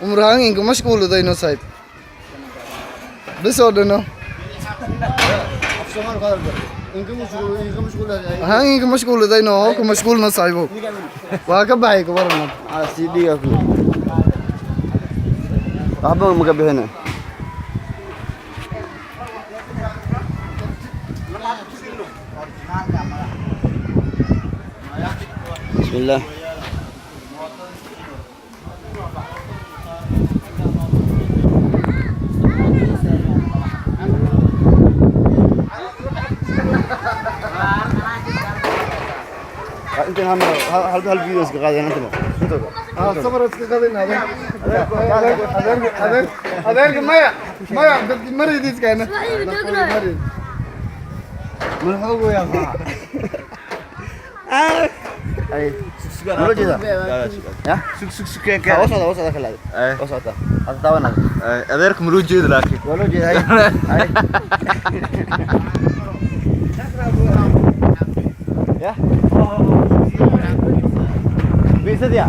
Umrang ingko mashgul day no sahib. Bisod no. Hang ingko mashgul day no, ko mashgul no sahib. Wa ka bai ko barna. CD aku. Apa mau ke behena? Bismillah. انت هل فيديوز قاعد انت صبر اسكادين هذا ما مريض كان من حقه يا اخي اي لو جدا يا سك كان وصل داخل هذا وصل هذا طبعا adeerka ma loo jeedo laakiin ولو جدا هاي يا بيسد يا